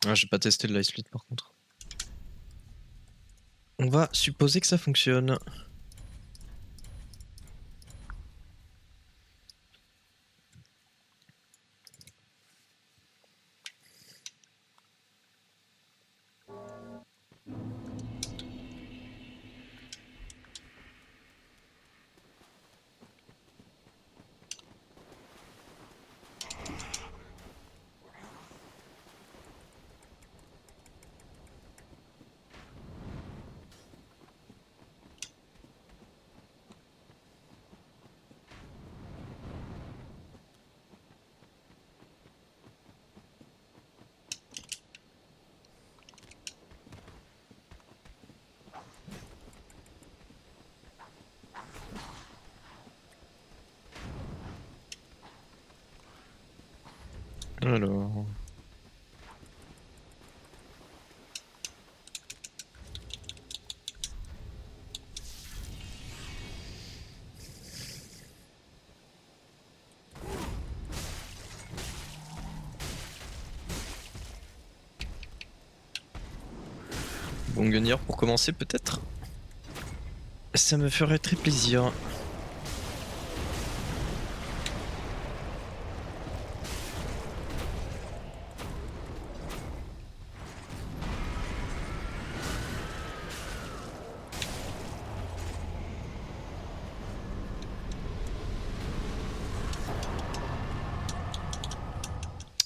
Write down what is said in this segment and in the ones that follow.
Ah, j'ai pas testé le Light Split par contre. On va supposer que ça fonctionne. Alors... Bon Gunir pour commencer peut-être. Ça me ferait très plaisir.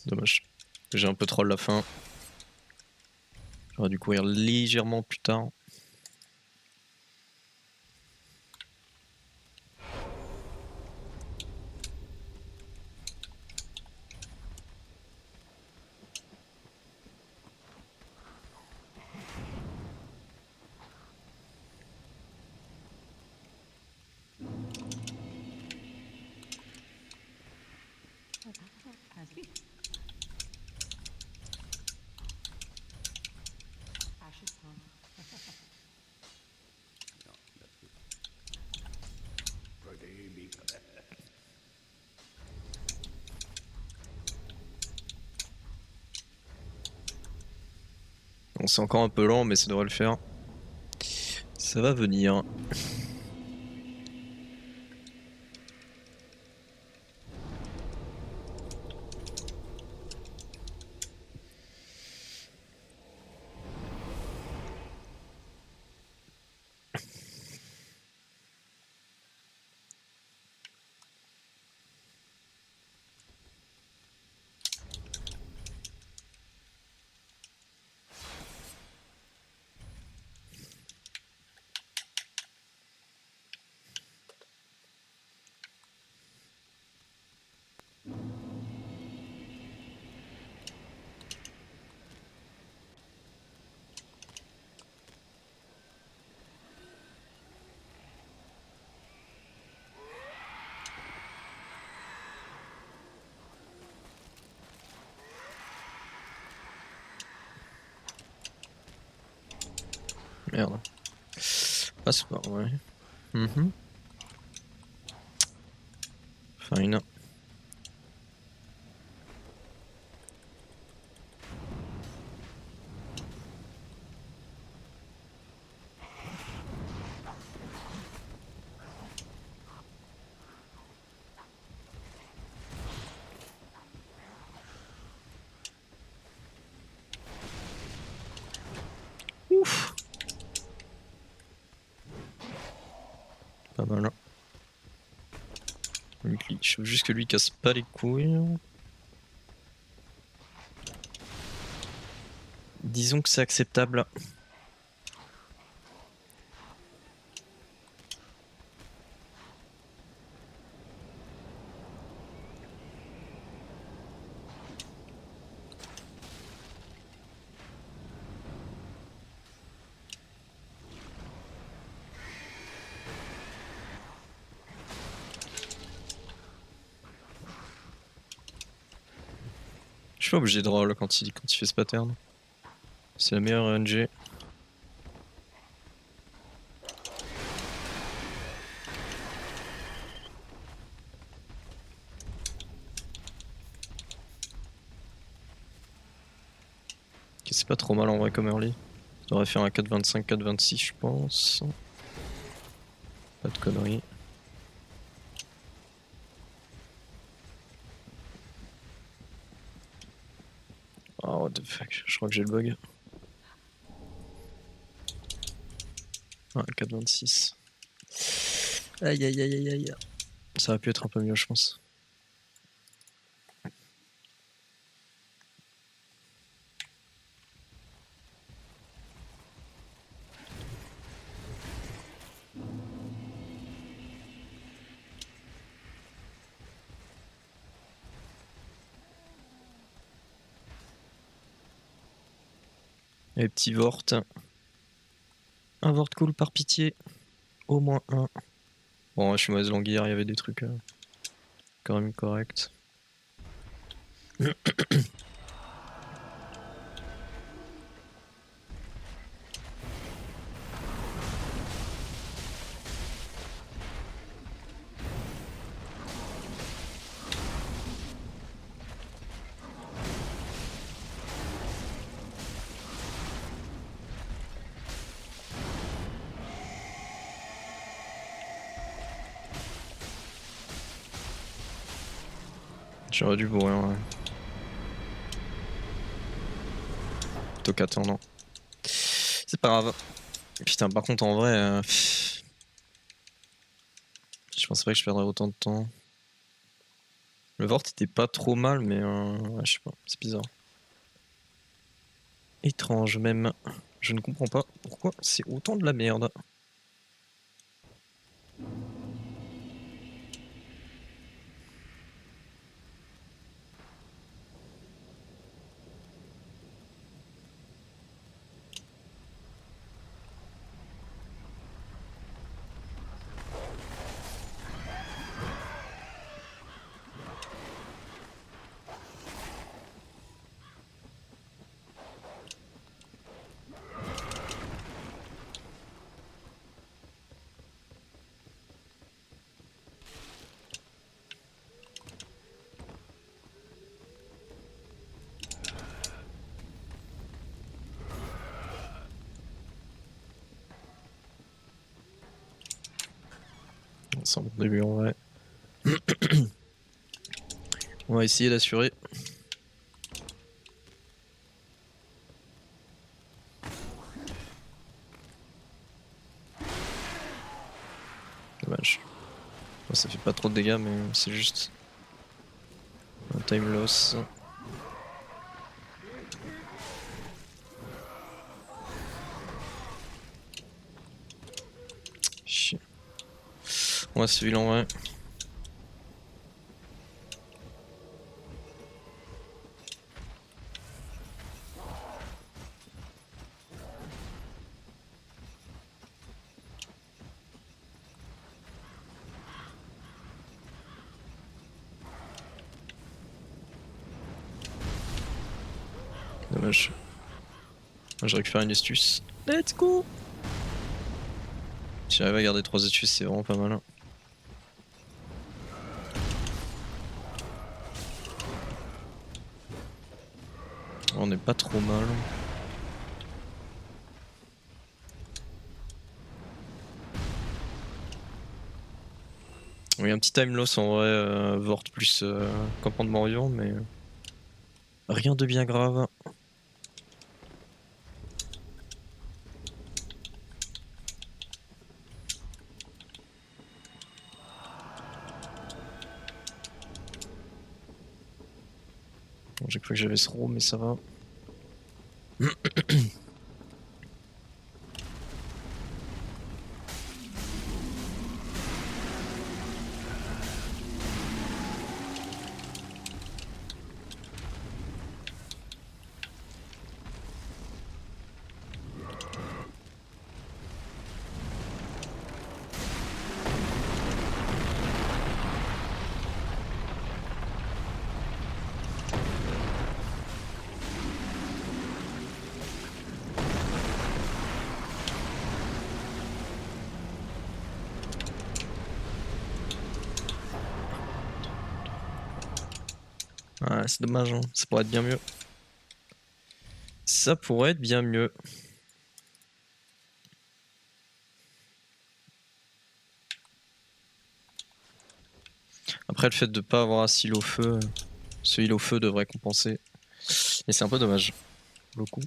Dommage. J'ai un peu troll la fin. J'aurais dû courir légèrement plus tard. Bon, c'est encore un peu lent, mais ça devrait le faire. Ça va venir. Merde. Ah, c'est pas vrai. Fine. Ouf. Pas mal. Je veux juste que lui casse pas les couilles. Disons que c'est acceptable. Je suis pas obligé de roll quand il fait ce pattern. C'est la meilleure RNG. C'est pas trop mal en vrai comme early. Ça aurait fait un 4-25, 4-26 je pense. Pas de conneries. Oh what the fuck, je crois que j'ai le bug. Ah, 4-26. Aïe aïe aïe aïe aïe. Ça aurait pu être un peu mieux je pense. Les petits vorts. Un vort cool par pitié. Au moins un. Bon, je suis mauvaise languillère, il y avait des trucs quand même corrects. J'aurais dû bourrer, ouais. Plutôt qu'attendre. C'est pas grave. Putain, par contre, en vrai, je pensais pas que je perdrais autant de temps. Le Vort était pas trop mal, mais ouais, je sais pas, c'est bizarre. Étrange même. Je ne comprends pas pourquoi c'est autant de la merde. C'est un bon début en vrai. On va essayer d'assurer. Dommage. Bon, ça fait pas trop de dégâts, mais c'est juste un time loss. Chier. On va celui-là en vrai. Dommage. Je récupère une astuce. Let's go! Si j'arrive à garder 3 astuces, c'est vraiment pas mal. On est pas trop mal. Oui, un petit time loss en vrai, Vort plus campement de mort-vivant, mais rien de bien grave. Bon, j'ai cru que j'avais ce roam, mais ça va. Ouais, c'est dommage, hein. Ça pourrait être bien mieux. Ça pourrait être bien mieux. Après, le fait de pas avoir un silo feu, ce îlot feu devrait compenser. Et c'est un peu dommage, pour le coup.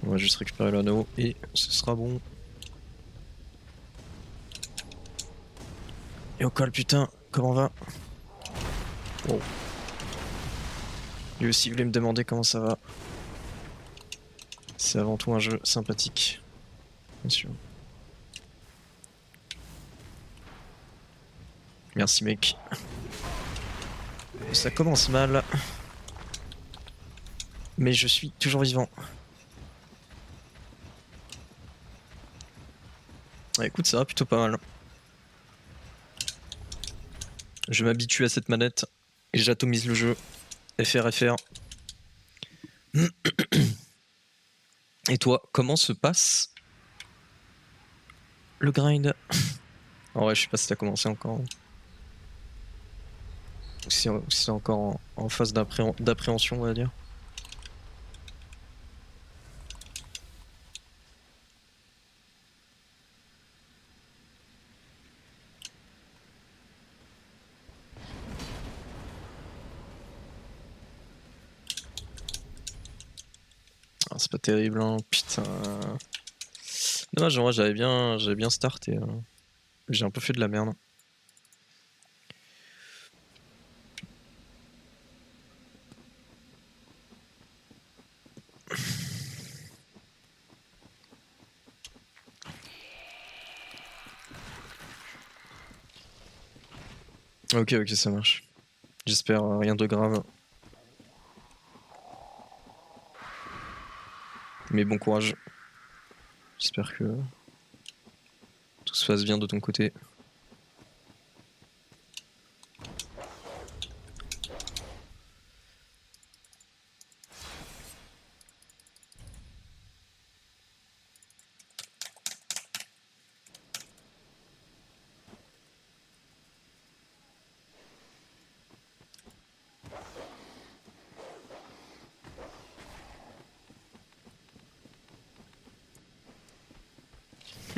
On va juste récupérer l'anneau et ce sera bon. Et au col, putain, comment va? Oh. Lui aussi voulait me demander comment ça va. C'est avant tout un jeu sympathique, bien sûr. Merci mec. Ça commence mal. Mais je suis toujours vivant. Ah, écoute, ça va plutôt pas mal. Je m'habitue à cette manette et j'atomise le jeu. FR. Et toi, comment se passe le grind? En vrai, je sais pas si t'as commencé encore. Ou si c'est encore en phase d'appréhension, on va dire. Ah, c'est pas terrible, hein, putain. Dommage, en vrai, j'avais bien starté. J'ai un peu fait de la merde. Ok, ça marche. J'espère rien de grave. Mais bon courage. J'espère que tout se passe bien de ton côté.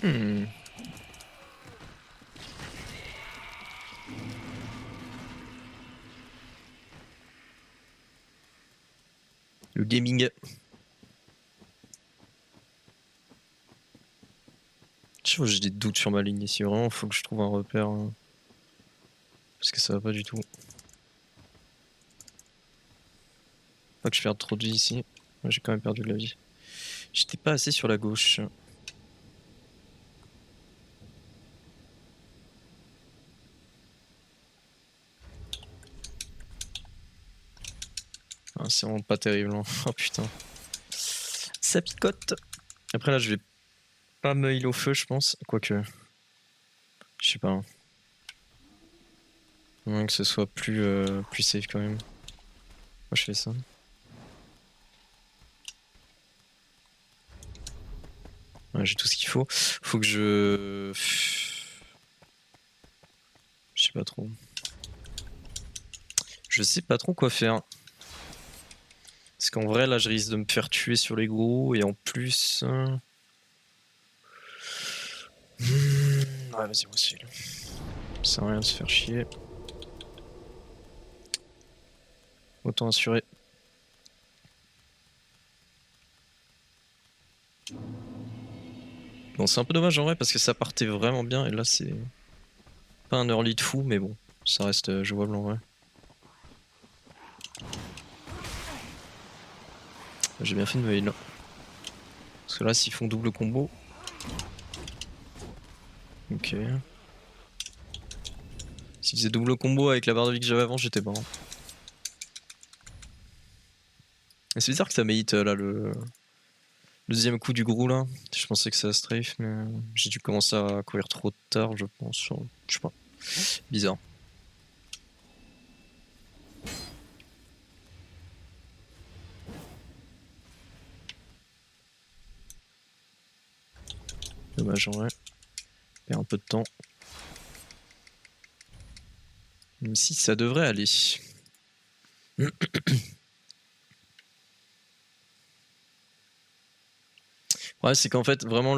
Hmm. Le gaming. J'ai des doutes sur ma ligne ici, vraiment, faut que je trouve un repère. Parce que ça va pas du tout. Pas que je perde trop de vie ici. J'ai quand même perdu de la vie. J'étais pas assez sur la gauche. Ah, c'est vraiment pas terrible. Hein. Oh putain. Ça picote. Après là, je vais pas me heal au feu, je pense. Quoique. Je sais pas. Hein. Moins que ce soit plus safe quand même. Moi je fais ça. Ouais, j'ai tout ce qu'il faut. Faut que je... Je sais pas trop. Je sais pas trop quoi faire. Parce qu'en vrai, là, je risque de me faire tuer sur les gros. Et en plus... Ouais, vas-y, moi aussi. Ça sert à rien de se faire chier. Autant assurer. Bon, c'est un peu dommage en vrai parce que ça partait vraiment bien. Et là, c'est pas un early de fou, mais bon, ça reste jouable en vrai. J'ai bien fait de me heal. Parce que là, s'ils font double combo. Ok. S'ils faisaient double combo avec la barre de vie que j'avais avant, j'étais bon. Et c'est bizarre que ça m'hit là le Le deuxième coup du gros là, je pensais que ça strafe, mais j'ai dû commencer à courir trop tard, je pense. Je sais pas. Bizarre. Dommage en vrai. Perd un peu de temps. Même si ça devrait aller. Ouais, c'est qu'en fait, vraiment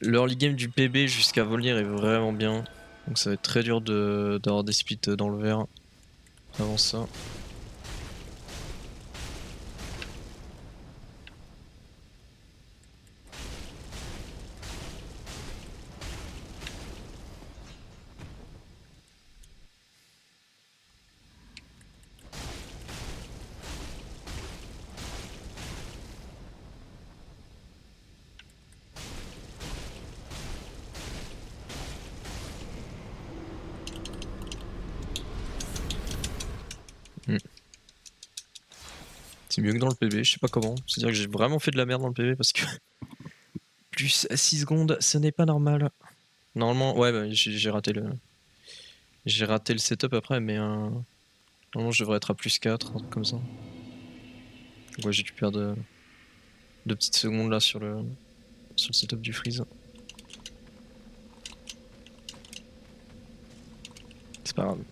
l'early game du PB jusqu'à Volnir est vraiment bien. Donc ça va être très dur d'avoir des splits dans le vert avant ça. C'est mieux que dans le PB, je sais pas comment. C'est-à-dire que j'ai vraiment fait de la merde dans le PB parce que plus à 6 secondes, ce n'est pas normal. Normalement, ouais, bah, j'ai raté le setup après, mais normalement je devrais être à plus 4, un truc comme ça. Donc ouais, j'ai dû perdre 2 petites secondes là sur le setup du freeze. C'est pas grave.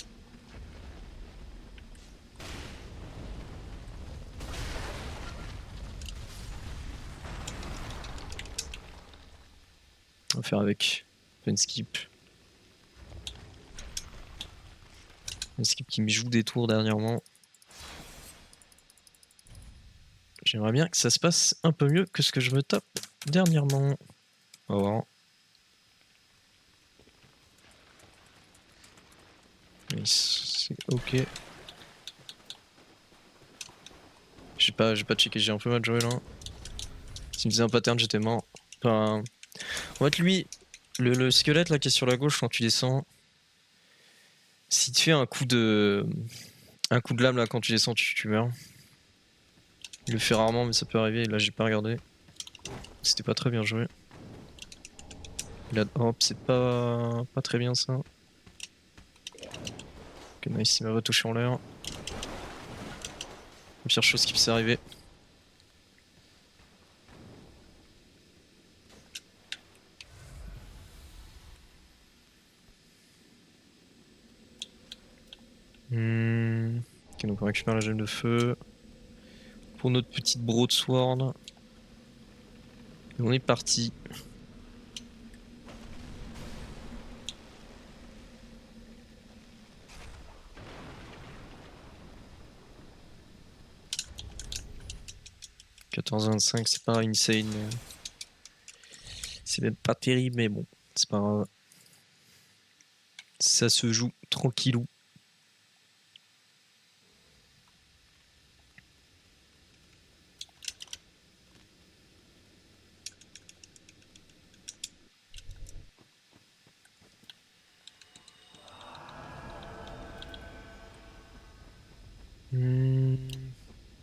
On va faire avec Pen Skip. Pen Skip qui me joue des tours dernièrement. J'aimerais bien que ça se passe un peu mieux que ce que je me tape dernièrement. On va voir. C'est ok. J'ai pas checké, j'ai un peu mal joué là. S'il me faisait un pattern, j'étais mort. Enfin, en fait, lui, le squelette là qui est sur la gauche quand tu descends, s'il te fait un coup de lame là quand tu descends, tu meurs. Il le fait rarement, mais ça peut arriver. Et là, j'ai pas regardé. C'était pas très bien joué. Là, hop, c'est pas très bien ça. Ok, nice, il m'a retouché en l'air. La pire chose qui puisse arriver. Ok, donc on récupère la gemme de feu. Pour notre petite broadsword. Et on est parti. « 14-25, c'est pas insane. C'est même pas terrible, mais bon, c'est pas grave. Ça se joue tranquillou.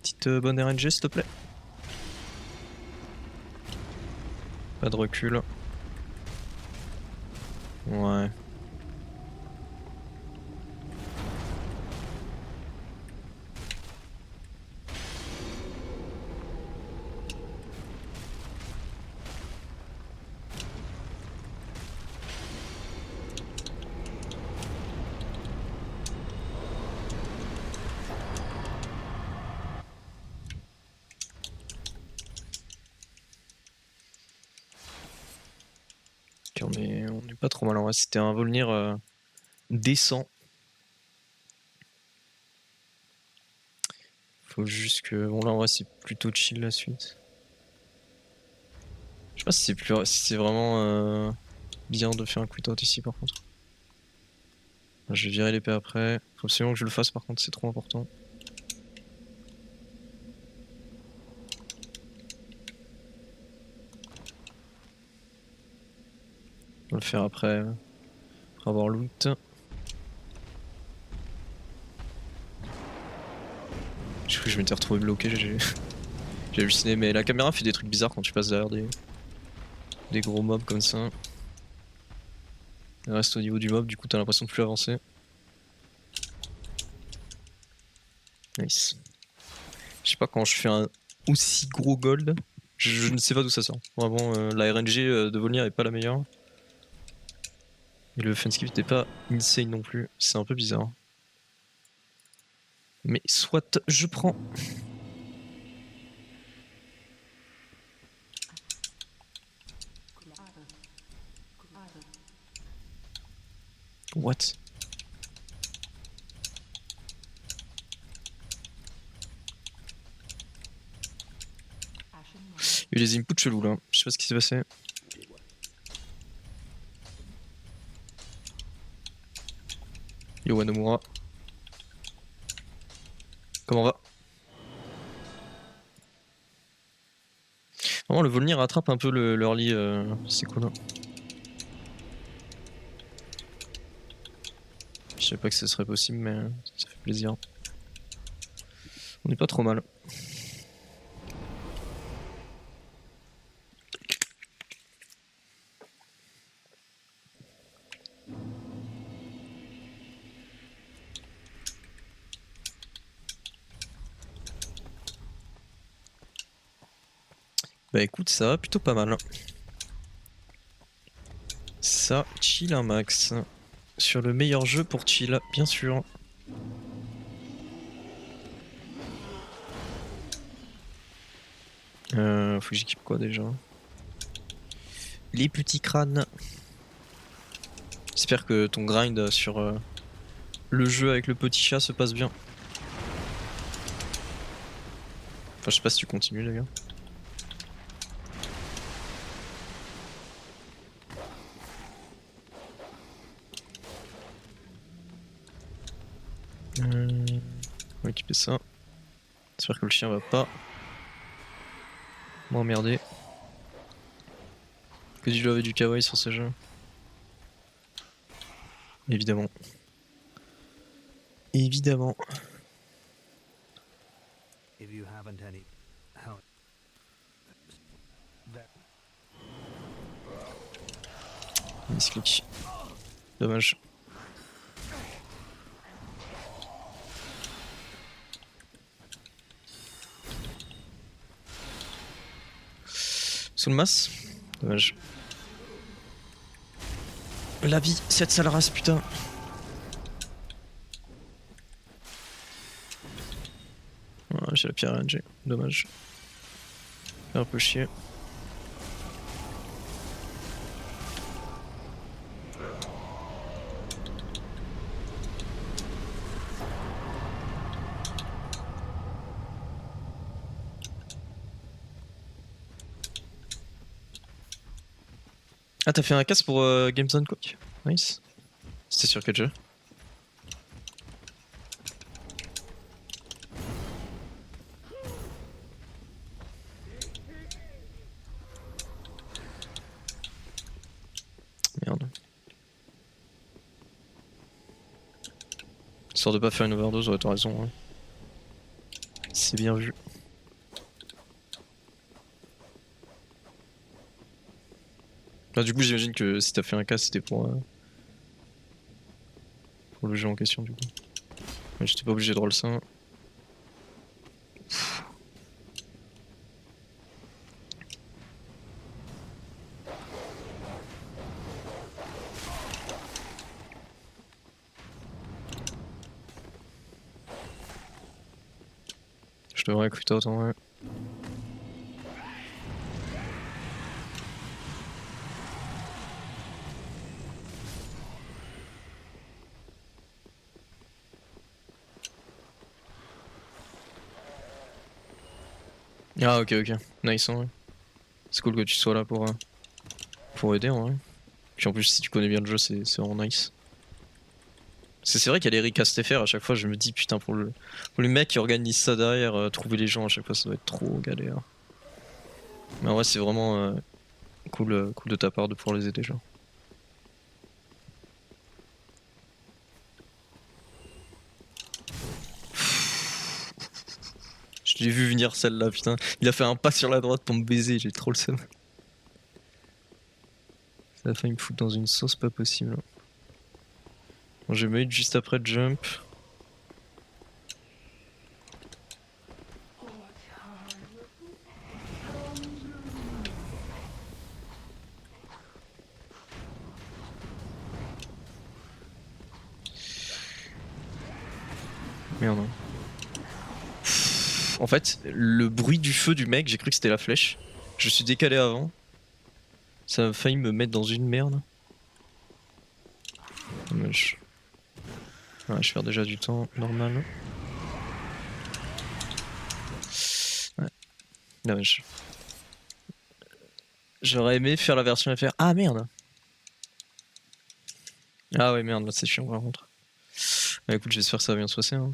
Petite bonne RNG s'il te plaît. Pas de recul. Ouais. Ok, on est pas trop mal en vrai. C'était un Volnir décent. Faut juste que. Bon, là en vrai, c'est plutôt chill la suite. Je sais pas si c'est vraiment bien de faire un quit out ici par contre. Je vais virer l'épée après. Faut absolument que je le fasse par contre, c'est trop important. On va le faire après avoir loot. J'ai cru que je m'étais retrouvé bloqué, j'ai halluciné, mais la caméra fait des trucs bizarres quand tu passes derrière des gros mobs comme ça. Elle reste au niveau du mob, du coup t'as l'impression de plus avancer. Nice. Je sais pas, quand je fais un aussi gros gold, je ne sais pas d'où ça sort. Vraiment, la RNG de Volnir est pas la meilleure. Et le funskip n'était pas insane non plus, c'est un peu bizarre. Mais soit, je prends. What? Il y a eu des inputs chelous là, je sais pas ce qui s'est passé. Yo Wanomura. Comment va? Vraiment le Volnir rattrape un peu le early, c'est cool. Je savais pas que ce serait possible mais ça fait plaisir. On est pas trop mal. Bah écoute, ça va plutôt pas mal. Ça, chill un max. Sur le meilleur jeu pour chill, bien sûr. Faut que j'équipe quoi déjà? Les petits crânes. J'espère que ton grind sur le jeu avec le petit chat se passe bien. Enfin, je sais pas si tu continues d'ailleurs. On va équiper ça. J'espère que le chien va pas m'emmerder. Que du love et du kawaii sur ce jeu. Évidemment. Évidemment. Misclick. Dommage. Sous le masse. Dommage. La vie, cette sale race, putain. Ah, j'ai la pire RNG, dommage. Un peu chier. Ah, t'as fait un casse pour Games on Cook. Nice. C'était sur quel jeu? Merde. Histoire de pas faire une overdose, ouais, t'as raison. Ouais. C'est bien vu. Bah, du coup, j'imagine que si t'as fait un casse, c'était pour le jeu en question, du coup. Mais j'étais pas obligé de roll ça. Je devrais écouter autant, ouais. Ah, ok, ok. Nice, en vrai. C'est cool que tu sois là pour aider, en vrai. Puis en plus, si tu connais bien le jeu, c'est vraiment nice. C'est vrai qu'il y a les recast FR à chaque fois, je me dis putain, pour le mec qui organise ça derrière, trouver les gens à chaque fois, ça doit être trop galère. Mais en vrai, c'est vraiment cool, cool de ta part de pouvoir les aider, genre. J'ai vu venir celle-là, putain. Il a fait un pas sur la droite pour me baiser, j'ai trop le seum. Ça a failli me foutre dans une sauce pas possible. Bon, j'ai made juste après le jump. Merde. En fait, le bruit du feu du mec, j'ai cru que c'était la flèche. Je suis décalé avant. Ça a failli me mettre dans une merde. Dommage. Ouais, je perds déjà du temps, normal. Ouais, dommage. J'aurais aimé faire la version FR. Ah merde! Ah ouais, merde, là c'est chiant par contre. Bah écoute, j'espère que ça va bien se passer. Hein.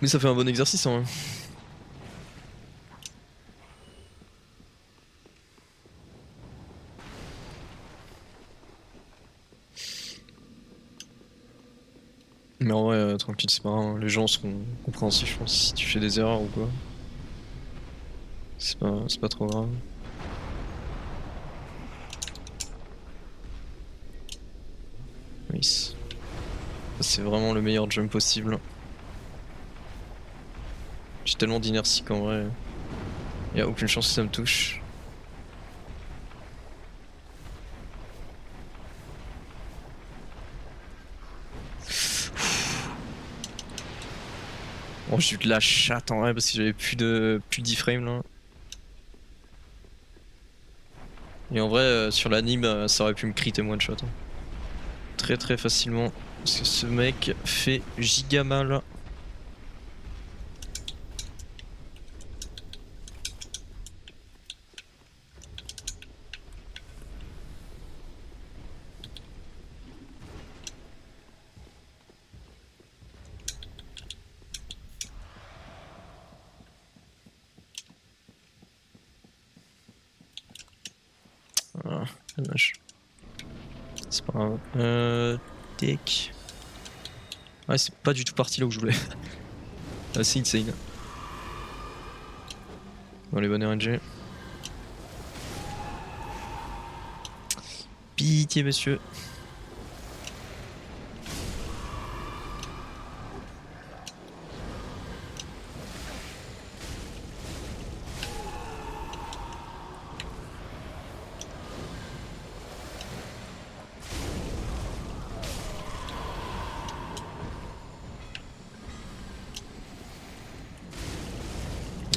Mais ça fait un bon exercice en vrai. Mais en vrai, tranquille, c'est pas grave. Les gens seront compréhensifs, je pense, si tu fais des erreurs ou quoi. C'est pas trop grave. Nice. C'est vraiment le meilleur jump possible. J'ai tellement d'inertie qu'en vrai, y a aucune chance que ça me touche. Bon, j'ai eu de la chatte en vrai parce que j'avais plus d'iframe là. Et en vrai, sur l'anime, ça aurait pu me crit et one shot. Hein. Très très facilement. Parce que ce mec fait giga mal. Voilà, dommage. C'est pas grave. Deck. Ouais, c'est pas du tout parti là où je voulais. C'est insane. Bon, les bonnes RNG. Pitié, monsieur.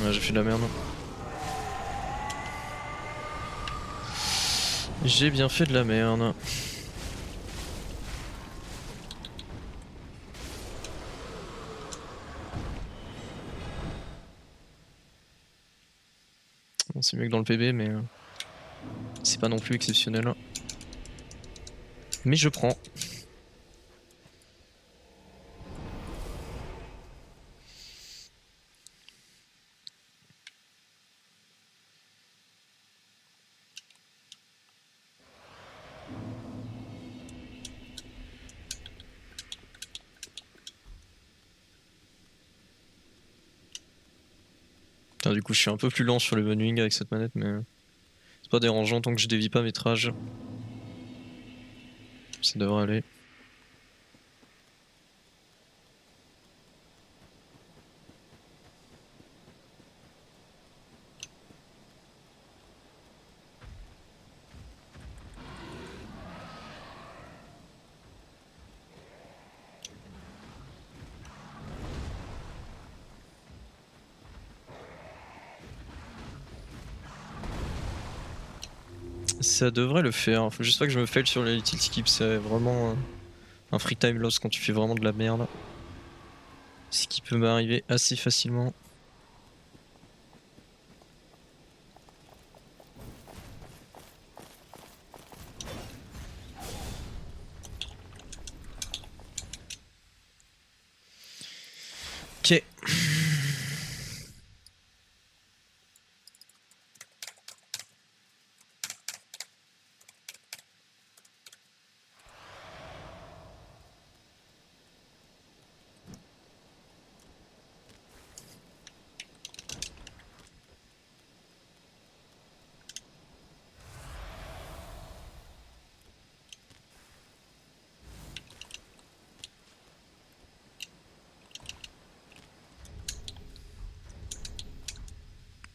Ouais, j'ai fait de la merde. J'ai bien fait de la merde. Bon, c'est mieux que dans le PB, mais c'est pas non plus exceptionnel. Mais je prends. Putain, du coup, je suis un peu plus lent sur le running avec cette manette, mais c'est pas dérangeant tant que je dévie pas mes trages. Ça devrait aller. Ça devrait le faire. Faut juste pas que je me fail sur les tilt skips. C'est vraiment un free time loss quand tu fais vraiment de la merde. Ce qui peut m'arriver assez facilement. Ok.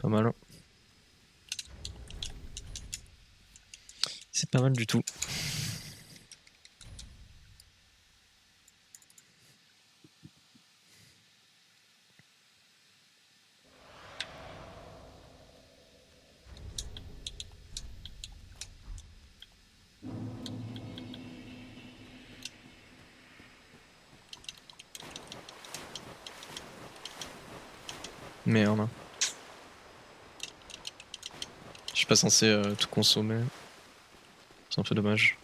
pas mal. C'est pas mal du tout. Merde. Je suis pas censé tout consommer. C'est un peu dommage.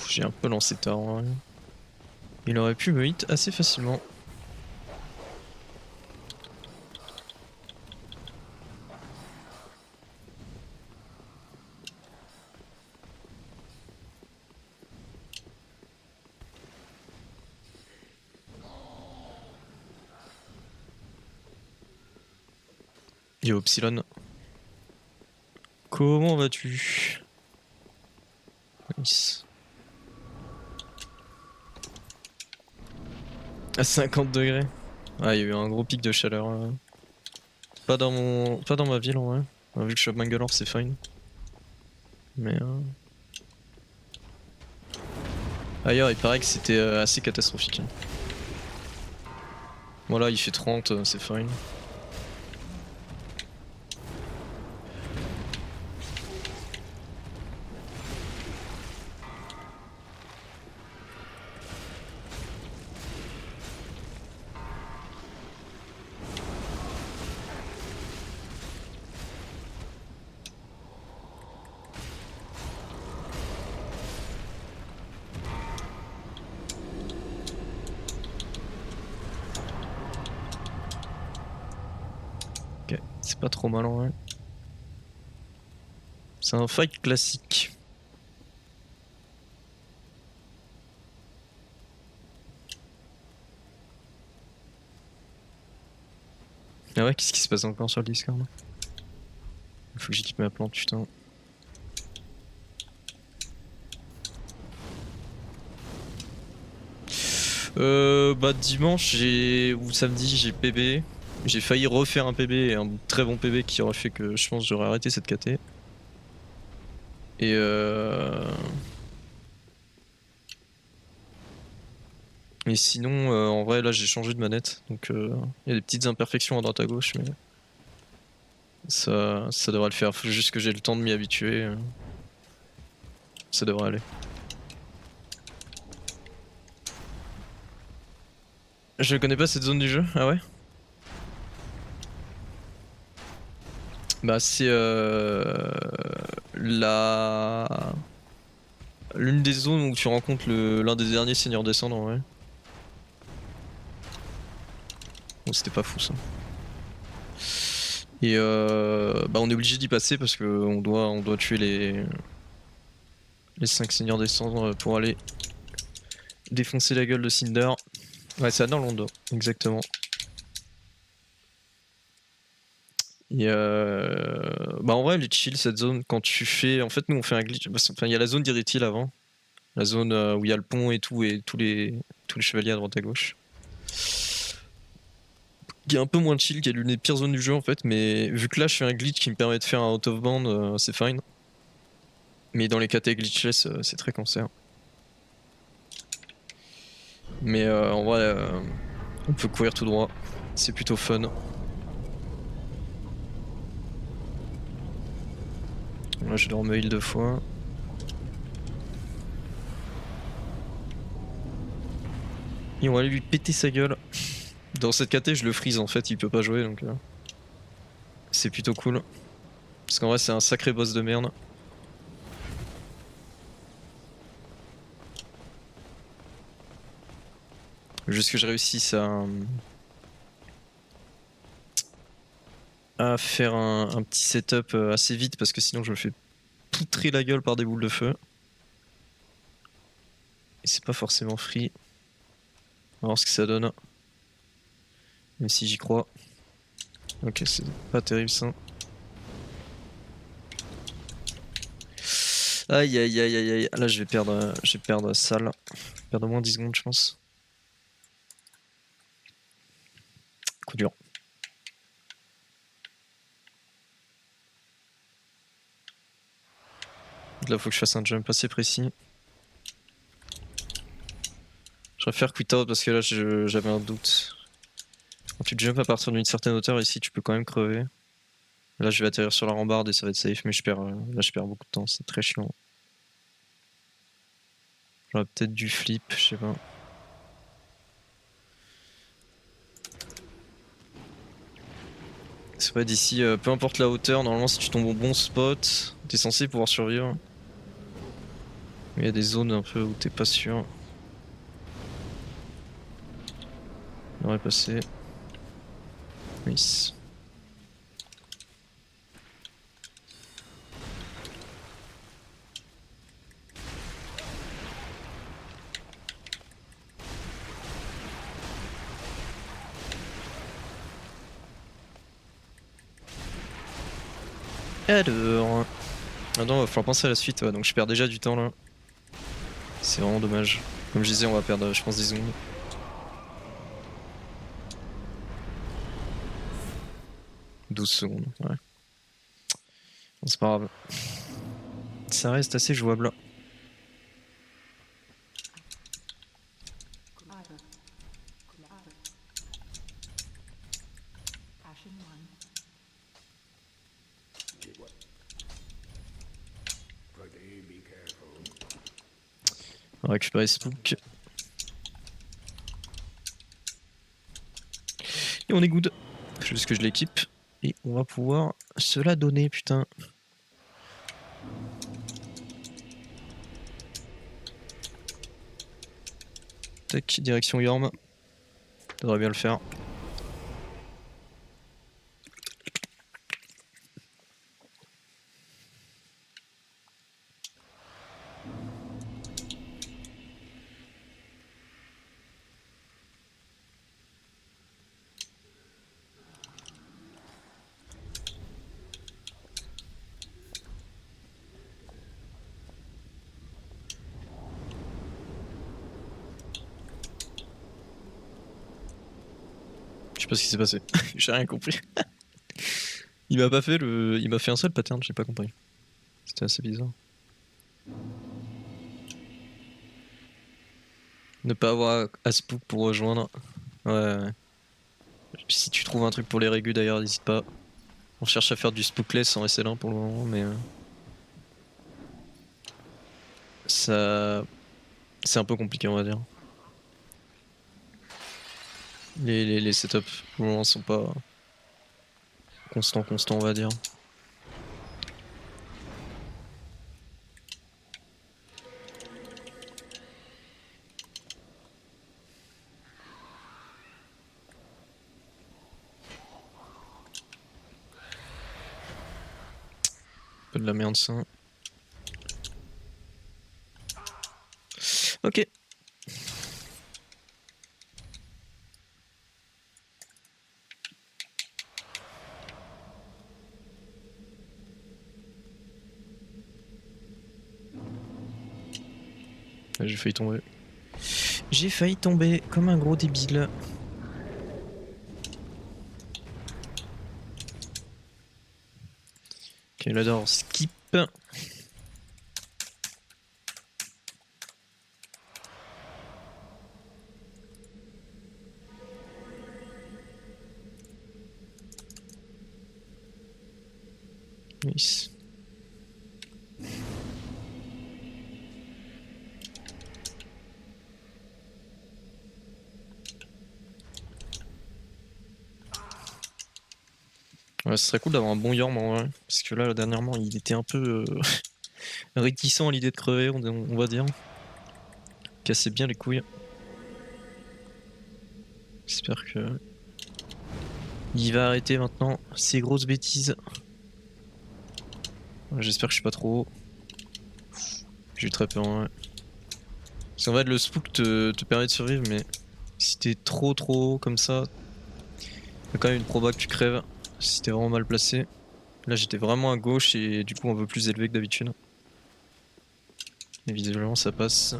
J'ai un peu lancé tard. Ouais. Il aurait pu me hit assez facilement. Yo Epsilon. Comment vas-tu? Nice. À 50 degrés. Ah, il y a eu un gros pic de chaleur. Pas dans ma ville en vrai. Vu que je suis à Bangalore, c'est fine. Mais ailleurs, il paraît que c'était assez catastrophique. Voilà, il fait 30, c'est fine. Ok, c'est pas trop mal en vrai. C'est un fight classique. Ah ouais, qu'est-ce qui se passe encore sur le Discord? Faut que j'équipe ma plante, putain. Bah dimanche ou samedi j'ai PB. J'ai failli refaire un PB et un très bon PB qui aurait fait que je pense j'aurais arrêté cette KT. Et Et sinon, en vrai, là j'ai changé de manette, donc il y a des petites imperfections à droite à gauche, mais ça devrait le faire. Faut juste que j'ai le temps de m'y habituer. Ça devrait aller. Je connais pas cette zone du jeu, ah ouais? Bah c'est l'une des zones où tu rencontres l'un des derniers seigneurs descendants, ouais. Bon, c'était pas fou ça. Et bah on est obligé d'y passer parce que on doit tuer les 5 seigneurs descendants pour aller défoncer la gueule de Cinder. Ouais, c'est à Norlando, exactement. Et bah en vrai elle est chill cette zone quand tu fais. En fait nous on fait un glitch. Enfin il y a la zone d'Irithil avant. La zone où il y a le pont et tout et tous les chevaliers à droite à gauche. Qui est un peu moins chill, qui est l'une des pires zones du jeu en fait, mais vu que là je fais un glitch qui me permet de faire un out of band, c'est fine. Mais dans les KT glitchless, c'est très cancer. Mais en vrai, on peut courir tout droit. C'est plutôt fun. Là, je dois me heal 2 fois. Et on va aller lui péter sa gueule. Dans cette KT, je le freeze en fait, il peut pas jouer donc. C'est plutôt cool. Parce qu'en vrai, c'est un sacré boss de merde. Juste que je réussisse à faire un petit setup assez vite parce que sinon je me fais poutrer la gueule par des boules de feu. Et c'est pas forcément free. On va voir ce que ça donne. Même si j'y crois. Ok, c'est pas terrible ça. Aïe aïe aïe aïe aïe. Là je vais perdre ça là. Perdre au moins 10 secondes je pense. Coup dur. Là faut que je fasse un jump assez précis. Je préfère quit out parce que là j'avais un doute. Quand tu jump à partir d'une certaine hauteur ici tu peux quand même crever. Là je vais atterrir sur la rambarde et ça va être safe mais là je perds beaucoup de temps, c'est très chiant. J'aurais peut-être dû flip, je sais pas. C'est vrai d'ici, peu importe la hauteur, normalement si tu tombes au bon spot, t'es censé pouvoir survivre. Mais il y a des zones un peu où t'es pas sûr. On aurait passé. Nice. Alors... Attends, va falloir penser à la suite, ouais, donc je perds déjà du temps là. C'est vraiment dommage. Comme je disais, on va perdre, je pense, 10 secondes. « 12 secondes, ouais. Bon, c'est pas grave. Ça reste assez jouable. On va récupérer Spook. Et on est good. Faut juste que je l'équipe. Et on va pouvoir se la donner, putain. Tac, direction Yorm. Ça devrait bien le faire. Je sais pas ce qui s'est passé. J'ai rien compris. Il m'a pas fait le. Il m'a fait un seul pattern, j'ai pas compris. C'était assez bizarre. Ne pas avoir Aspook pour rejoindre. Ouais. Si tu trouves un truc pour les régus d'ailleurs, n'hésite pas. On cherche à faire du spookless en SL1 pour le moment, mais. Ça. C'est un peu compliqué, on va dire. Les setups pour le moment sont pas constants, on va dire. Un peu de la merde ça. Ok. J'ai failli tomber. J'ai failli tomber comme un gros débile. Ok, là d'or skip. Nice. Ouais, ce serait cool d'avoir un bon Yorm en vrai. Parce que là, dernièrement, il était un peu réticent à l'idée de crever, on va dire. Cassait bien les couilles. J'espère que il va arrêter maintenant ces grosses bêtises. J'espère que je suis pas trop haut. J'ai eu très peur, ouais. Parce qu'en fait, le spook te permet de survivre, mais si t'es trop haut comme ça, y'a quand même une proba que tu crèves si t'es vraiment mal placé. Là, j'étais vraiment à gauche et du coup un peu plus élevé que d'habitude. Mais visiblement, ça passe.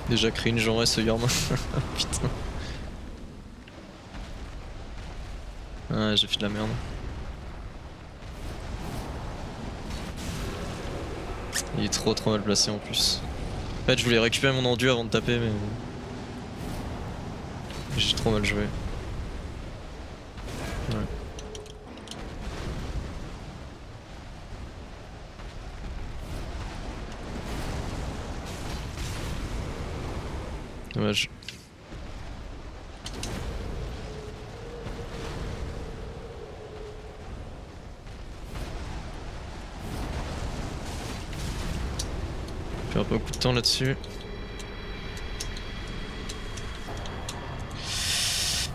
Déjà cringe en vrai ce Yorm. Putain. Ah, j'ai fait de la merde. Il est trop mal placé en plus. En fait, je voulais récupérer mon endu avant de taper, mais j'ai trop mal joué. Ouais. Dommage. Je perds pas beaucoup de temps là-dessus.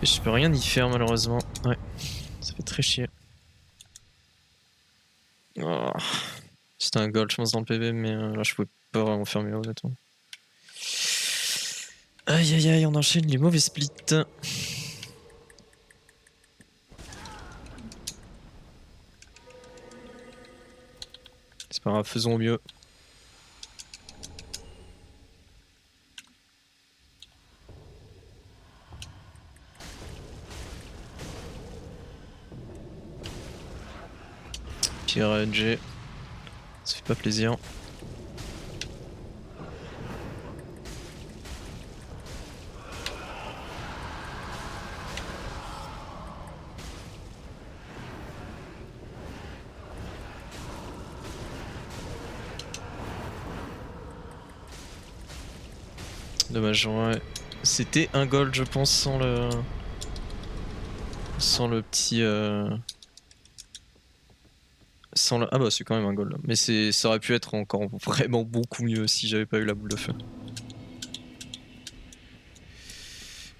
Et je peux rien y faire malheureusement. Ouais, ça fait très chier. Oh. C'était un gold je pense dans le PV, mais là je pouvais pas vraiment faire mieux honnêtement. Aïe aïe aïe, on enchaîne les mauvais splits. C'est pas grave, faisons au mieux. Pierre NG, ça fait pas plaisir. Dommage, ouais. C'était un gold je pense sans le petit sans le... Ah bah c'est quand même un gold, mais ça aurait pu être encore vraiment beaucoup mieux si j'avais pas eu la boule de feu.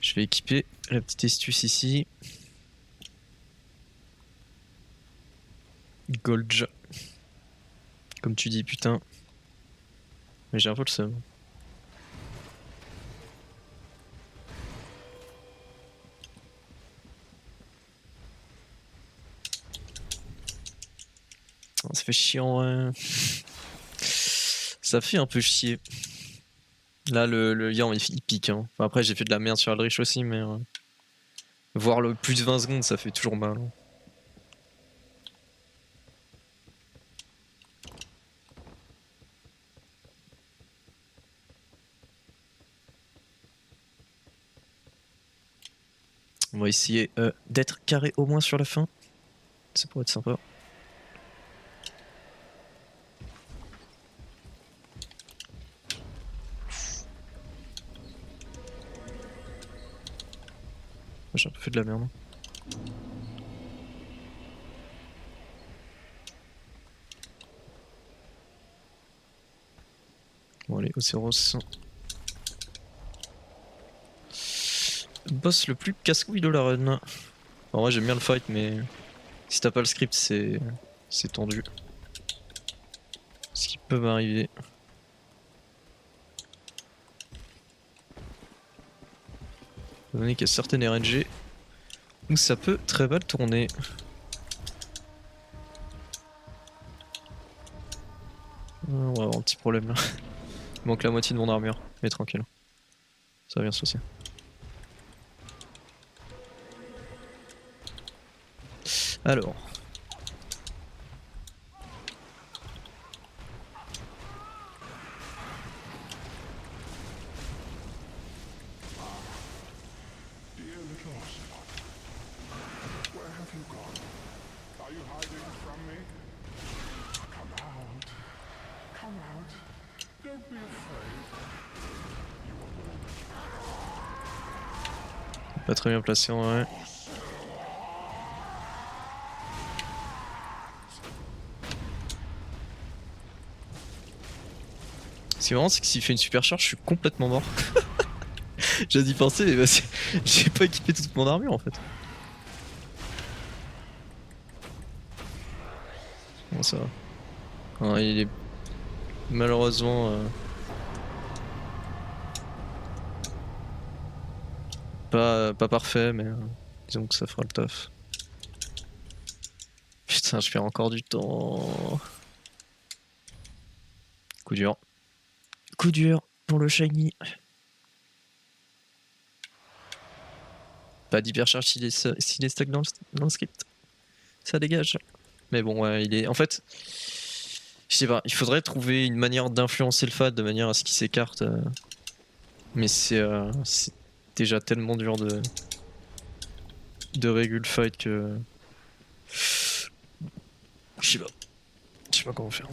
Je vais équiper la petite astuce ici. Goldja. Comme tu dis, putain. Mais j'ai un peu le seum. Ça fait chier en vrai. Ça fait un peu chier. Là, le Yarm il pique. Hein. Enfin, après, j'ai fait de la merde sur Aldrich aussi, mais. Voir le plus de 20 secondes, ça fait toujours mal. Hein. On va essayer d'être carré au moins sur la fin. Ça pourrait être sympa. J'ai un peu fait de la merde. Bon allez, Océros. Boss le plus casse-couille de la run. En vrai j'aime bien le fight mais si t'as pas le script c'est tendu. Ce qui peut m'arriver. Étant donné qu'il y a certaines RNG où ça peut très mal tourner. On va avoir un petit problème là. Il manque la moitié de mon armure, mais tranquille. Ça va bien se passer. Alors. Pas très bien placé en vrai. Ce qui est marrant, c'est que s'il fait une super charge, je suis complètement mort. J'ai dû penser, mais bah, j'ai pas équipé toute mon armure en fait. Bon, ça va. Ah, il est malheureusement pas parfait, mais disons que ça fera le taf. Putain, je perds encore du temps. Coup dur. Coup dur pour le shiny. Pas d'hypercharge s'il est stack dans le script. Ça dégage. Mais bon, ouais, il est. En fait, je sais pas, il faudrait trouver une manière d'influencer le FAD de manière à ce qu'il s'écarte. Mais c'est déjà tellement dur de régule fight que. Je sais pas. Je sais pas comment faire.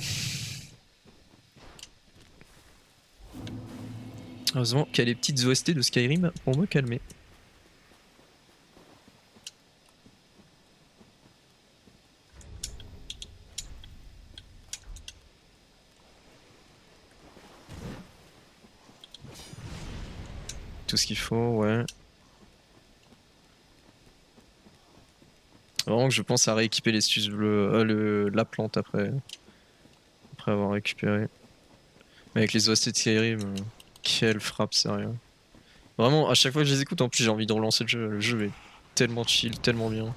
Heureusement qu'il y a les petites OST de Skyrim pour me calmer. Tout ce qu'il faut, ouais. Vraiment que je pense à rééquiper les stus bleus, la plante après avoir récupéré. Mais avec les OST de Skyrim, quelle frappe, sérieux. Vraiment, à chaque fois que je les écoute, en plus j'ai envie de relancer le jeu. Le jeu est tellement chill, tellement bien.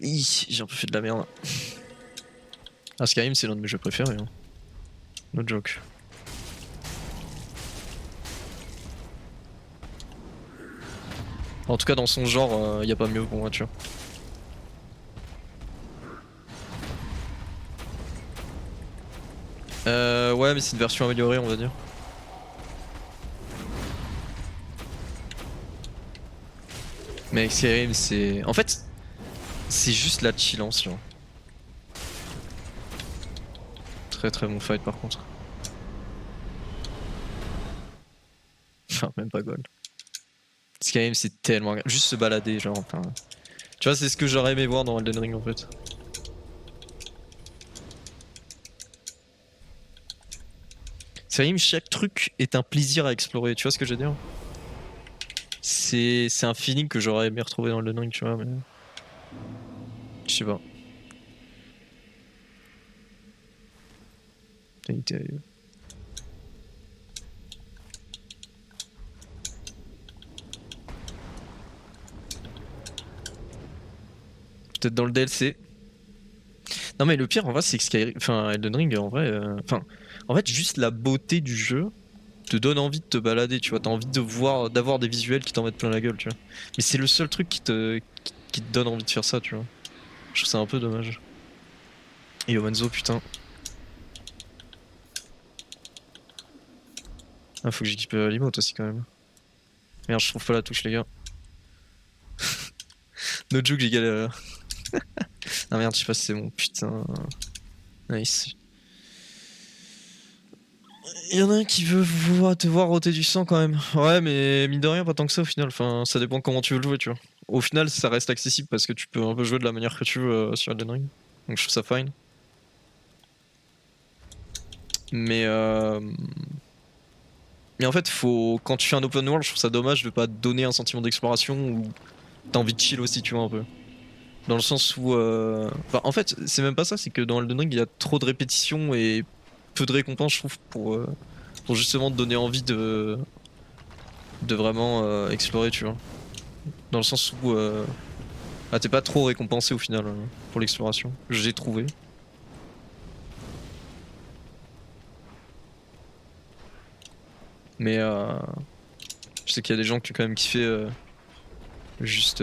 J'ai un peu fait de la merde. Ah, Skyrim, c'est l'un de mes jeux préférés. Hein. No joke. En tout cas, dans son genre, y a pas mieux pour moi, tu vois. Ouais, mais c'est une version améliorée, on va dire. Mais avec Skyrim, c'est. En fait, c'est juste la chillance, genre. Très très bon fight par contre. Enfin, même pas gold. Skyrim, c'est tellement. Juste se balader, genre. Enfin... Tu vois, c'est ce que j'aurais aimé voir dans Elden Ring en fait. Skyrim, chaque truc est un plaisir à explorer, tu vois ce que je veux dire? C'est un feeling que j'aurais aimé retrouver dans Elden Ring, tu vois, mais. Je sais pas. Peut-être dans le DLC. Non mais le pire en vrai c'est que Skyrim, enfin Elden Ring en vrai, enfin en fait juste la beauté du jeu te donne envie de te balader, tu vois, t'as envie de voir, d'avoir des visuels qui t'en mettent plein la gueule, tu vois. Mais c'est le seul truc qui te donne envie de faire ça, tu vois. Je trouve ça un peu dommage. Et Yomanzo putain. Ah faut que j'équipe l'emote aussi quand même. Merde je trouve pas la touche les gars. No joke j'ai galéré. Ah merde je sais pas si c'est bon, putain. Nice. Il y en a un qui veut te voir ôter du sang quand même. Ouais, mais mine de rien, pas tant que ça au final. Enfin, ça dépend comment tu veux le jouer, tu vois. Au final, ça reste accessible parce que tu peux un peu jouer de la manière que tu veux sur Elden Ring. Donc je trouve ça fine. Mais en fait, quand tu fais un open world, je trouve ça dommage de pas te donner un sentiment d'exploration où t'as envie de chill aussi, tu vois, un peu. Dans le sens où. Enfin, en fait, c'est même pas ça, c'est que dans Elden Ring, il y a trop de répétitions et peu de récompenses, je trouve, pour justement te donner envie de vraiment explorer, tu vois. Dans le sens où t'es pas trop récompensé au final pour l'exploration. J'ai trouvé. Mais je sais qu'il y a des gens qui ont quand même kiffé juste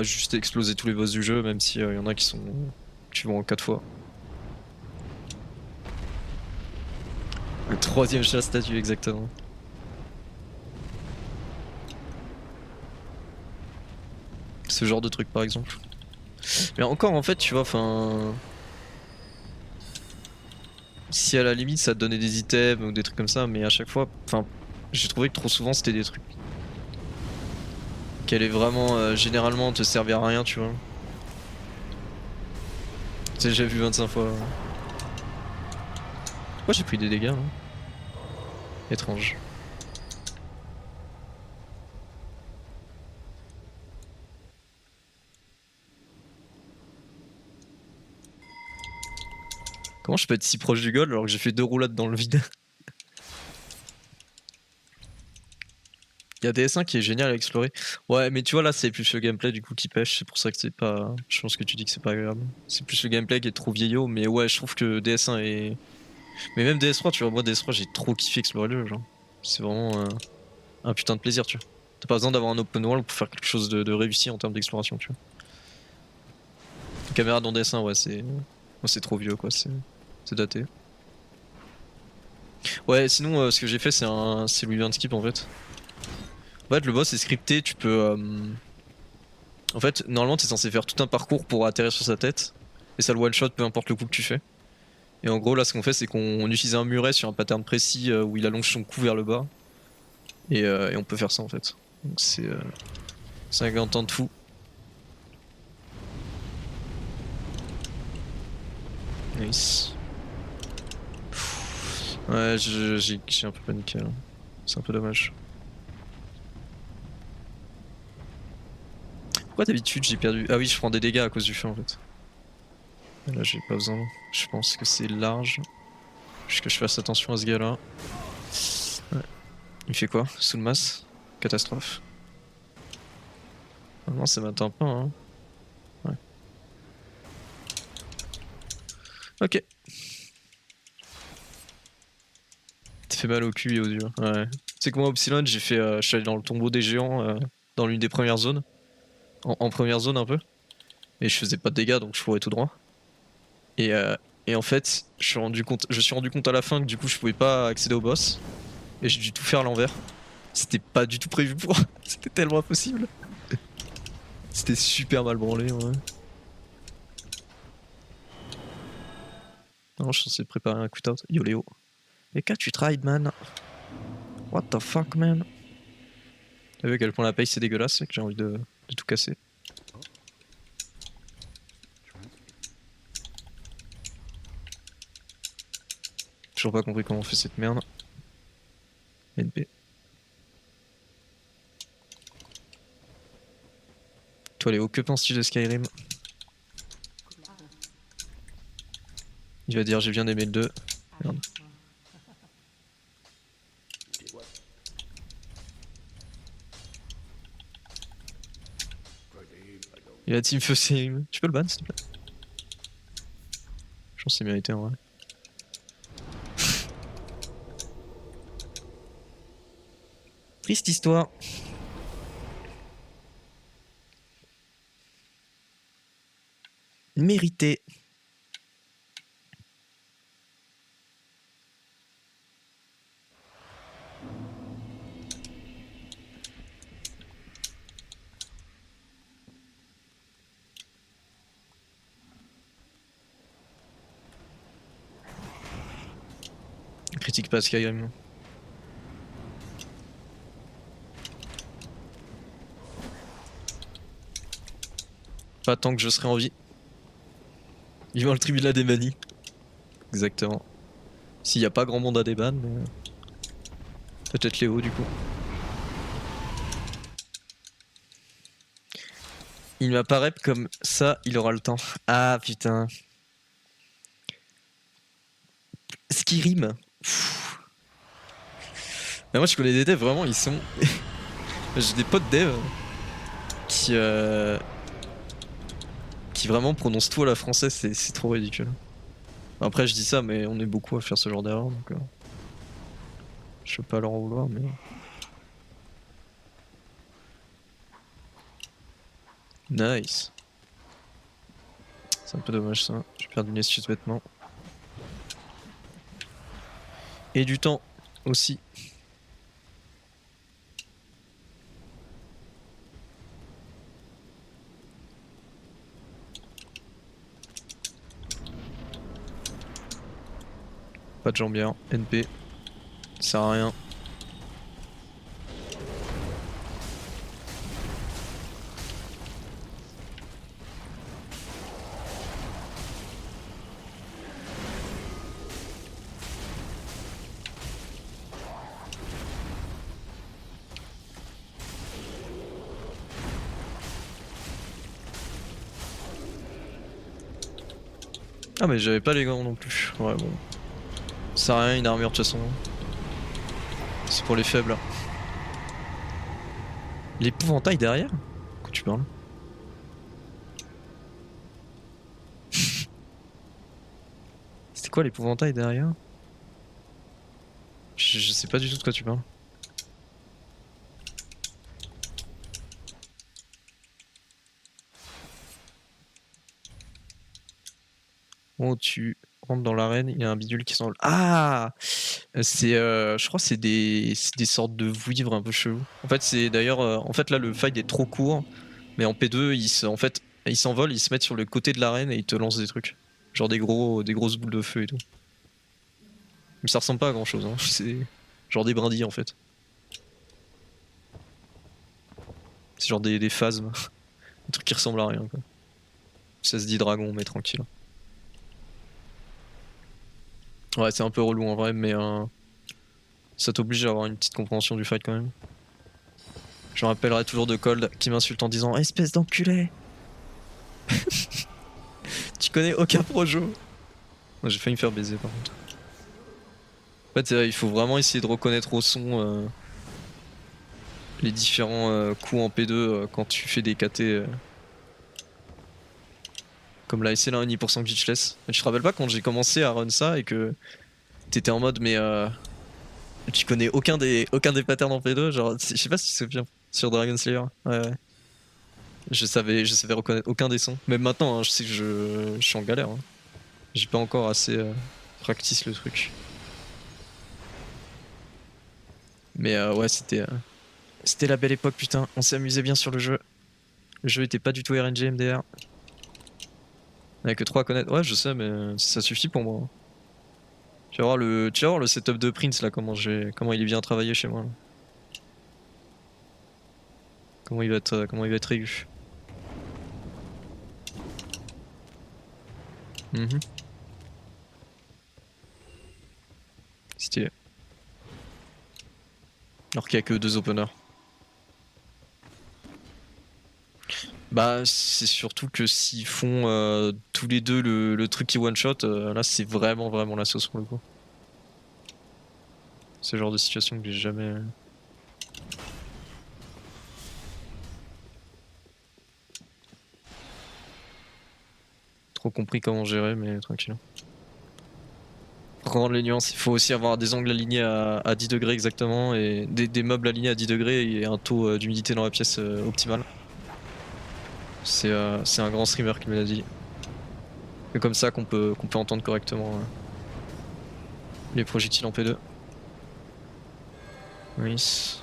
juste exploser tous les boss du jeu, même si y en a qui vont en 4 fois. Le troisième chat statue exactement. Ce genre de truc par exemple. Mais encore en fait tu vois, enfin... Si à la limite ça te donnait des items ou des trucs comme ça, mais à chaque fois, enfin... J'ai trouvé que trop souvent c'était des trucs qui allaient vraiment généralement te servir à rien, tu vois. Tu sais, j'ai vu 25 fois. Pourquoi j'ai pris des dégâts là? Étrange. Comment je peux être si proche du goal alors que j'ai fait 2 roulades dans le vide? Il y a DS1 qui est génial à explorer. Ouais, mais tu vois là c'est plus le gameplay du coup qui pêche, c'est pour ça que c'est pas... Je pense que tu dis que c'est pas agréable. C'est plus le gameplay qui est trop vieillot, mais ouais je trouve que DS1 est... Mais même DS3 tu vois, moi DS3 j'ai trop kiffé explorer le jeu, genre. C'est vraiment un putain de plaisir, tu vois. T'as pas besoin d'avoir un open world pour faire quelque chose de réussi en termes d'exploration, tu vois. La caméra dans DS1 ouais c'est trop vieux quoi, c'est daté. Ouais sinon ce que j'ai fait c'est Louis Van Skip en fait. En fait le boss est scripté, tu peux... En fait, normalement, t'es censé faire tout un parcours pour atterrir sur sa tête. Et ça le one-shot, peu importe le coup que tu fais. Et en gros, là, ce qu'on fait, c'est qu'on utilise un muret sur un pattern précis où il allonge son cou vers le bas. Et on peut faire ça, en fait. Donc c'est un gain de temps de fou. Nice. Ouais, j'ai un peu paniqué, là. C'est un peu dommage. Pourquoi d'habitude j'ai perdu... Ah oui, je prends des dégâts à cause du feu, en fait. Et là, j'ai pas besoin. Je pense que c'est large. Juste que je fasse attention à ce gars-là. Ouais. Il fait quoi? Sous le masse? Catastrophe. Ah non, ça m'atteint pas, hein. Ouais. Ok. T'as fait mal au cul et aux yeux. Ouais. Tu sais que moi, Upsilon, j'ai fait... je suis allé dans le tombeau des géants, dans l'une des premières zones. En première zone, un peu. Et je faisais pas de dégâts, donc je courais tout droit. Et, euh, et en fait, je suis rendu compte à la fin que du coup, je pouvais pas accéder au boss. Et j'ai dû tout faire à l'envers. C'était pas du tout prévu pour. C'était tellement impossible. C'était super mal branlé, ouais. Non, je suis censé préparer un quit-out. Yo Léo. Mais qu'as-tu tried, man? What the fuck, man? T'as vu à quel point la paye c'est dégueulasse et que j'ai envie de tout casser. Toujours pas compris comment on fait cette merde. NP. Toi Léo, que penses-tu de Skyrim? Il va dire j'ai bien aimé le 2. Merde. Il a Team Feu Skyrim. Tu peux le ban s'il te plaît? Je pense que c'est mérité en vrai. Triste histoire. Mérité. Critique pas Skyrim. Pas tant que je serai en vie. Vivant le tribunal des manies. Exactement. S'il y a pas grand monde à déban, mais... peut-être Léo du coup. Il m'apparaît comme ça, il aura le temps. Ah putain. Skyrim. Mais moi je connais des devs vraiment, ils sont... J'ai des potes devs qui vraiment prononcent tout à la française, c'est trop ridicule. Après je dis ça, mais on est beaucoup à faire ce genre d'erreur, donc je peux pas leur en vouloir, mais... Nice. C'est un peu dommage ça, j'ai perdu une astuce vêtement. Et du temps aussi. Pas de jambière, NP. Ça sert à rien. Ah mais j'avais pas les gants non plus. Ouais bon. Ça sert à rien une armure de toute façon. C'est pour les faibles. L'épouvantail derrière? Quoi tu parles? C'était quoi l'épouvantail derrière? Je sais pas du tout de quoi tu parles. Oh, tu rentres dans l'arène, il y a un bidule qui s'envole. Ah! C'est, je crois que c'est des sortes de vouivres un peu chelous. En fait, c'est d'ailleurs, en fait là le fight est trop court, mais en P2 en fait, ils s'envolent, ils se mettent sur le côté de l'arène et ils te lancent des trucs, genre des grosses boules de feu et tout. Mais ça ressemble pas à grand chose, hein. C'est genre des brindilles en fait. C'est genre des phasmes, des trucs qui ressemblent à rien quoi. Ça se dit dragon, mais tranquille. Ouais, c'est un peu relou en vrai, mais ça t'oblige à avoir une petite compréhension du fight quand même. Je me rappellerai toujours de Cold qui m'insulte en disant espèce d'enculé. Tu connais aucun projo. J'ai failli me faire baiser par contre. En fait, il faut vraiment essayer de reconnaître au son les différents coups en P2 quand tu fais des KT. Comme là, c'est là un 10% glitchless. Tu te rappelles pas quand j'ai commencé à run ça et que t'étais en mode mais tu connais aucun des patterns en P2, genre je sais pas si c'est bien sur Dragon Slayer. Ouais. Je savais reconnaître aucun des sons. Même maintenant, hein, je sais que je suis en galère. Hein. J'ai pas encore assez practice le truc. Mais ouais, c'était la belle époque, putain. On s'est amusé bien sur le jeu. Le jeu était pas du tout RNG MDR. Il y a que 3 à connaître. Ouais, je sais, mais ça suffit pour moi. Tu vas voir le setup de Prince là, comment il est bien travaillé chez moi. Là. Comment il va être aigu. Stylé. Alors qu'il y a que 2 openers. Bah c'est surtout que s'ils font tous les deux le truc qui one shot, là c'est vraiment la sauce pour le coup. C'est le genre de situation que j'ai jamais. Trop compris comment gérer, mais tranquille. Pour comprendre les nuances, il faut aussi avoir des angles alignés à 10 degrés exactement et des meubles alignés à 10 degrés et un taux d'humidité dans la pièce optimal. C'est un grand streamer qui me l'a dit. C'est comme ça qu'on peut entendre correctement les projectiles en P2. Nice.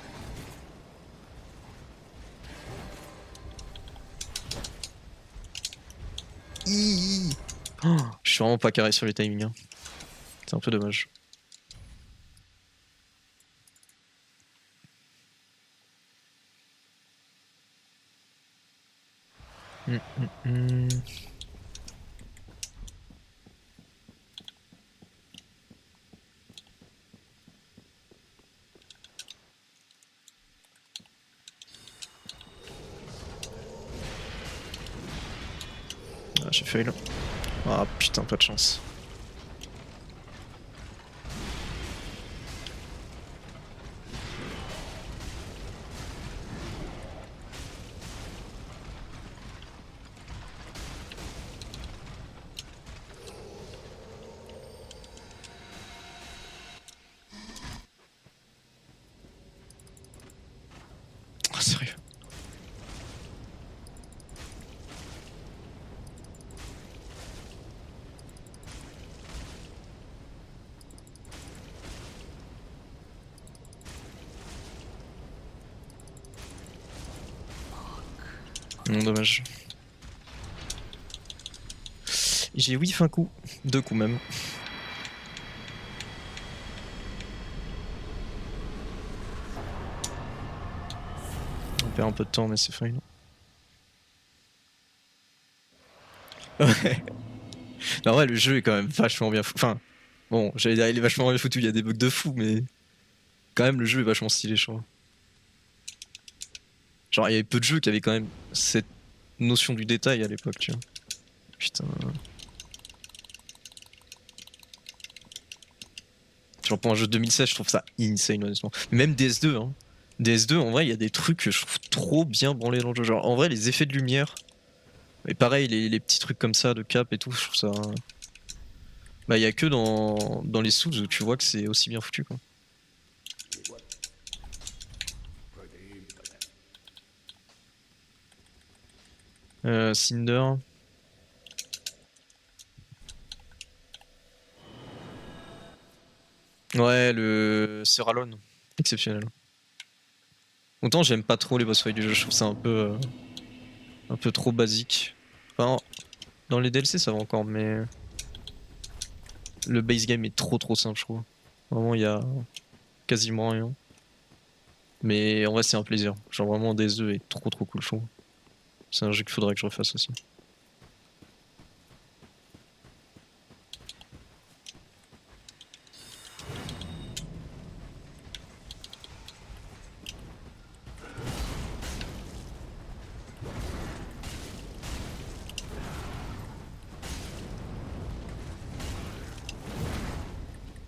Oh, je suis vraiment pas carré sur les timings. Hein. C'est un peu dommage. Ah, j'ai fail. Ah putain, pas de chance. Ah, sérieux. Non, dommage. J'ai whiff un coup, 2 coups même. perd un peu de temps, mais c'est fine. Ouais. Non, ouais, le jeu est quand même vachement bien foutu. Enfin, bon, j'allais dire, il est vachement bien foutu, il y a des bugs de fou, mais quand même, le jeu est vachement stylé, je trouve. Genre, il y avait peu de jeux qui avaient quand même cette notion du détail à l'époque, tu vois. Putain. Genre, pour un jeu de 2016, je trouve ça insane, honnêtement. Même DS2, hein. DS2, en vrai, il y a des trucs que je trouve trop bien branlés dans le jeu. Genre, en vrai, les effets de lumière, et pareil, les petits trucs comme ça, de cap et tout, je trouve ça. Bah, il y a que dans les Souls où tu vois que c'est aussi bien foutu, quoi. Cinder. Ouais, le Serralone. Exceptionnel. Autant j'aime pas trop les boss fights du jeu, je trouve ça un peu trop basique. Enfin, dans les DLC ça va encore, mais le base game est trop simple, je trouve. Vraiment, il y a quasiment rien. Mais en vrai, c'est un plaisir. Genre, vraiment, DS2 est trop cool, je trouve. C'est un jeu qu'il faudrait que je refasse aussi.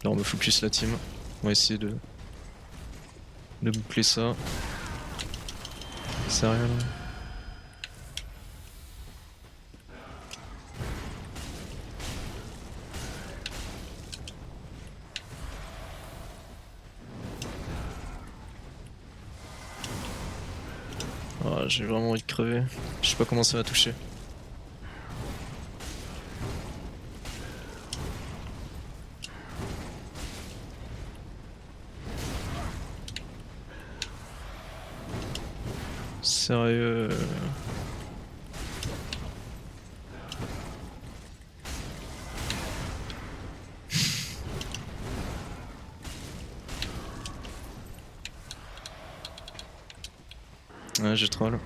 Là, on me focus la team. On va essayer de boucler ça. C'est rien là. Ah, j'ai vraiment envie de crever. Je sais pas comment ça va toucher. Sérieux. Ouais, j'ai troll.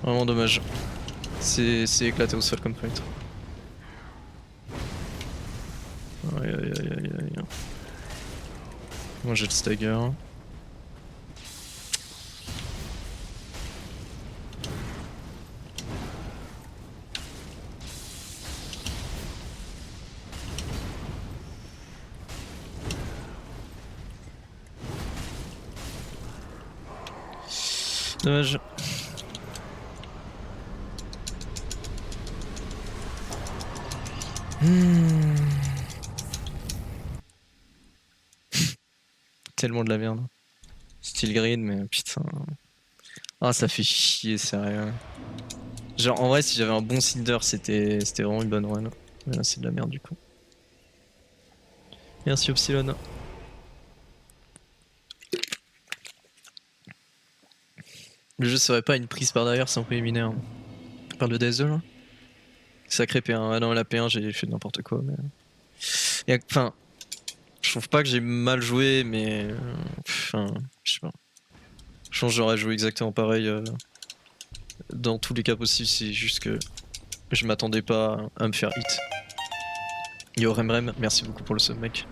Vraiment dommage. C'est éclaté au sol comme fight. Aïe. Moi j'ai le stagger. Dommage. Tellement de la merde. Style grid, mais putain. Ah, ça fait chier, sérieux. Genre, en vrai, si j'avais un bon Cinder, c'était vraiment une bonne run. Mais là, c'est de la merde du coup. Merci Upsilon. Le jeu serait pas une prise par derrière, c'est un peu éminaire. On parle de DS2 là. Sacré P1. Ah non, la P1, j'ai fait n'importe quoi. Mais... Enfin, je trouve pas que j'ai mal joué, mais. Enfin, je sais pas. Je pense que j'aurais joué exactement pareil dans tous les cas possibles, c'est juste que je m'attendais pas à me faire hit. Yo Remrem, merci beaucoup pour le sub mec.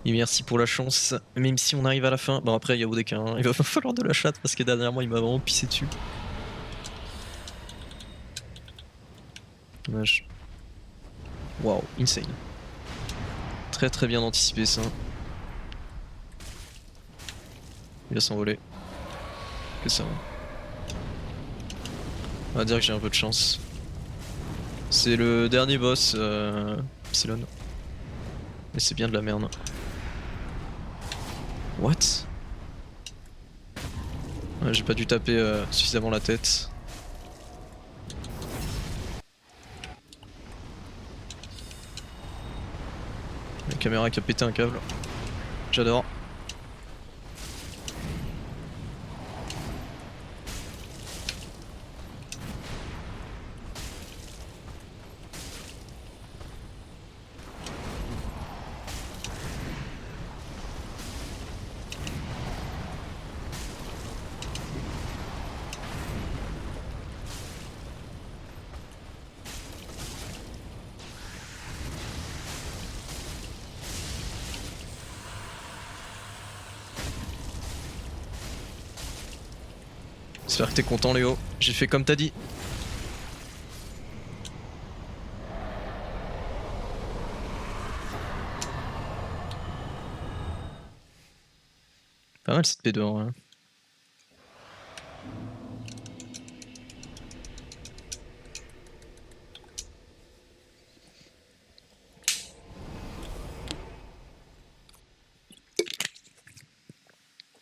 Et merci pour la chance, même si on arrive à la fin. Bon après il y a ODK, hein. Il va falloir de la chatte parce que dernièrement il m'a vraiment pissé dessus. Dommage. Waouh, insane. Très bien anticipé ça. Il va s'envoler. Que ça va. On va dire que j'ai un peu de chance. C'est le dernier boss, Epsilon. Mais c'est bien de la merde. What? Ouais, j'ai pas dû taper suffisamment la tête. La caméra qui a pété un câble. J'adore. J'espère que t'es content Léo. J'ai fait comme t'as dit. Pas mal cette P2 en vrai.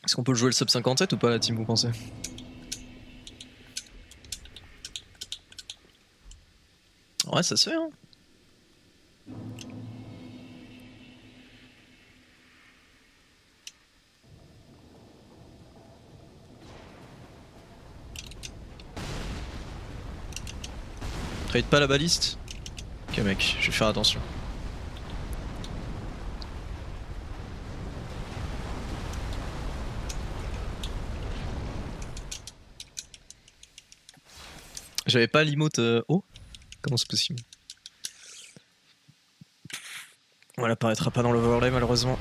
Est-ce qu'on peut jouer le sub 57 ou pas la team, vous pensez? Ouais, ça se fait hein. Trade pas la baliste. Ok mec, je vais faire attention. J'avais pas l'emote haut. Comment c'est possible? On apparaîtra pas dans l'overlay malheureusement.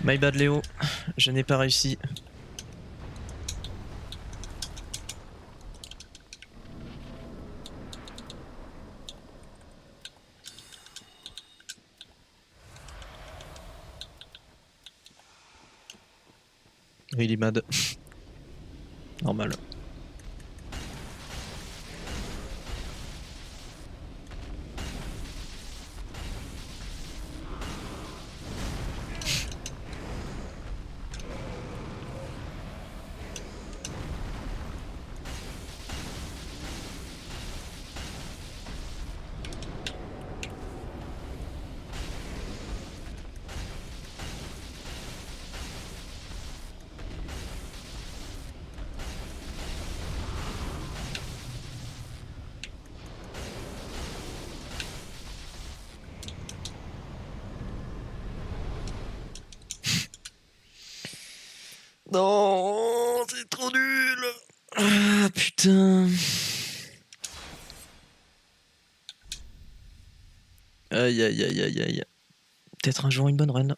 My bad Léo, je n'ai pas réussi. Il est mad. Normal. Non, c'est trop nul. Ah putain. Aïe aïe aïe aïe aïe. Peut-être un jour une bonne run.